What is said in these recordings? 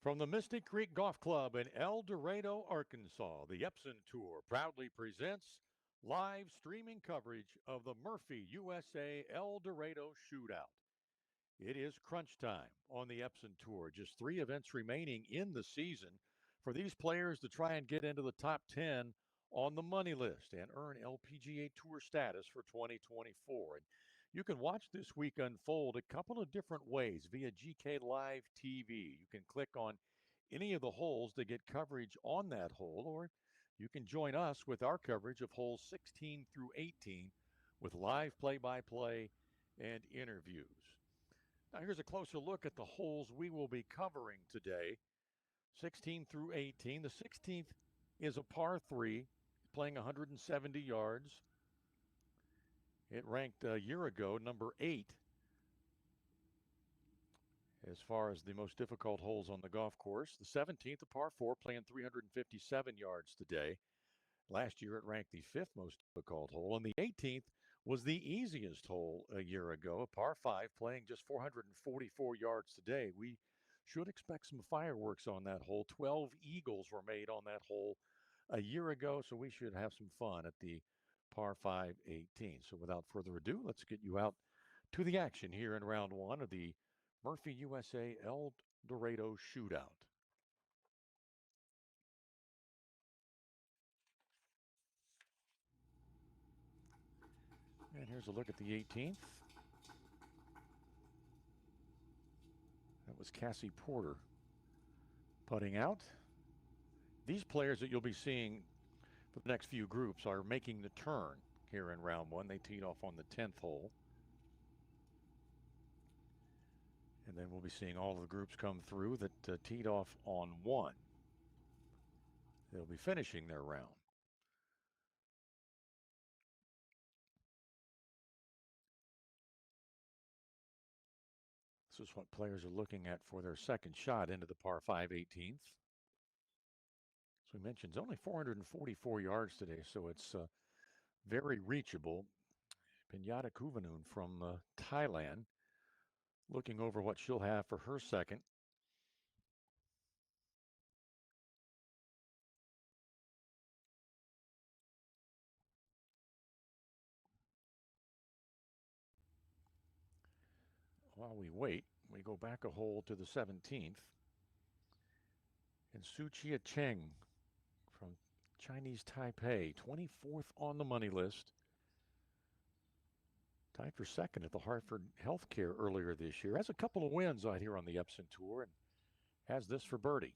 From the Mystic Creek Golf Club in El Dorado, Arkansas, the Epson Tour proudly presents live streaming coverage of the Murphy USA El Dorado Shootout. It is crunch time on the Epson Tour. Just 3 events remaining in the season for these players to try and get into the top 10 on the money list and earn LPGA Tour status for 2024. And you can watch this week unfold a couple of different ways via GK Live TV. You can click on any of the holes to get coverage on that hole, or you can join us with our coverage of holes 16 through 18 with live play by play and interviews. Now, here's a closer look at the holes we will be covering today 16 through 18. The 16th is a par 3, playing 170 yards. It ranked a year ago number 8 as far as the most difficult holes on the golf course. The 17th, a par 4, playing 357 yards today. Last year, it ranked the 5th most difficult hole. And the 18th was the easiest hole a year ago, a par 5, playing just 444 yards today. We should expect some fireworks on that hole. 12 eagles were made on that hole a year ago, so we should have some fun at the par 5 18. So without further ado, let's get you out to the action here in round one of the Murphy USA El Dorado Shootout. And here's a look at the 18th. That was Cassie Porter putting out. These players that you'll be seeing for the next few groups are making the turn here in round one. They teed off on the 10th hole. And then we'll be seeing all of the groups come through that teed off on 1. They'll be finishing their round. This is what players are looking at for their second shot into the par 5 18th. As we mentioned, it's only 444 yards today, so it's very reachable. Pinata Kuvanun from Thailand looking over what she'll have for her second. While we wait, we go back a hole to the 17th. And Su Chia Cheng from Chinese Taipei, 24th on the money list. Tied for second at the Hartford Healthcare earlier this year. Has a couple of wins out here on the Epson Tour and has this for birdie.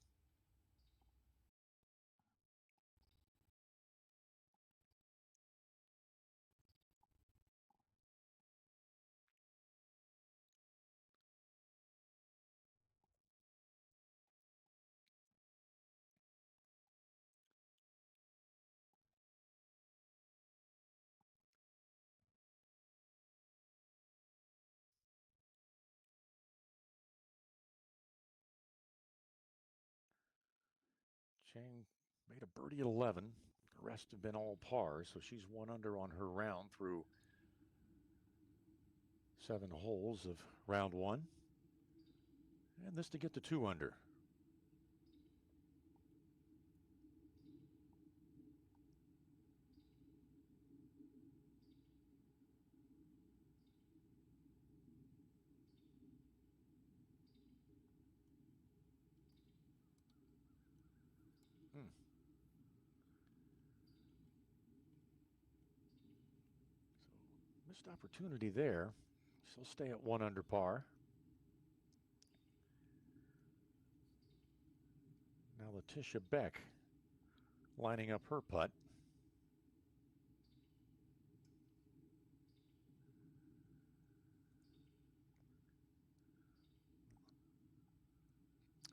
Chang made a birdie at 11. The rest have been all pars, so she's 1 under on her round through 7 holes of round 1. And this to get to 2 under. So missed opportunity there. She'll stay at 1 under par. Now Letitia Beck lining up her putt.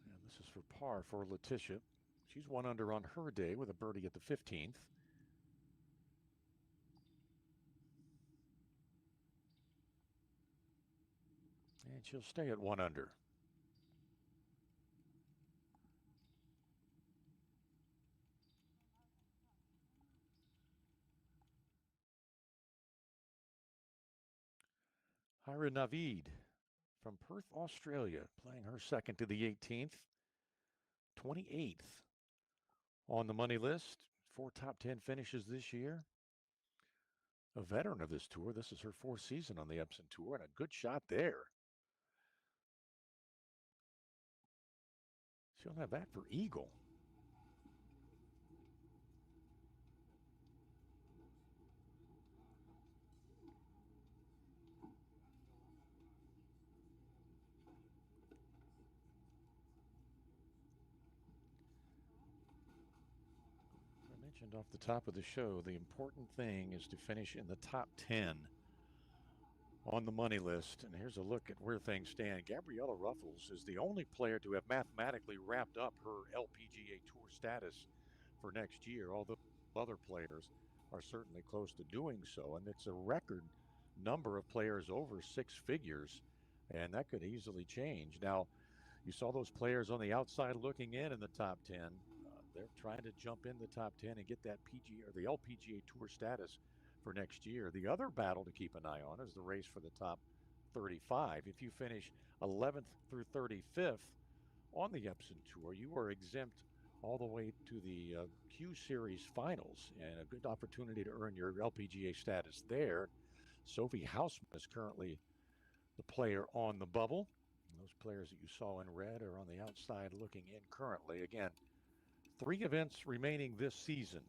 And this is for par for Letitia. She's 1 under on her day with a birdie at the 15th. And she'll stay at 1 under. Hira Naveed from Perth, Australia, playing her second to the 18th. 28th on the money list. 4 top 10 finishes this year. A veteran of this tour. This is her 4th season on the Epson Tour, and a good shot there. She'll have that for eagle. I mentioned off the top of the show, the important thing is to finish in the top 10 on the money list. And here's a look at where things stand. Gabriella Ruffles is the only player to have mathematically wrapped up her LPGA Tour status for next year, although other players are certainly close to doing so. And it's a record number of players over 6 figures, and that could easily change. Now, you saw those players on the outside looking in the top 10. They're trying to jump in the top 10 and get that PGA or the LPGA Tour status for next year. The other battle to keep an eye on is the race for the top 35. If you finish 11th through 35th on the Epson Tour, you are exempt all the way to the Q Series finals, and a good opportunity to earn your LPGA status there. Sophie Hausman is currently the player on the bubble. And those players that you saw in red are on the outside looking in currently. Again, 3 events remaining this season.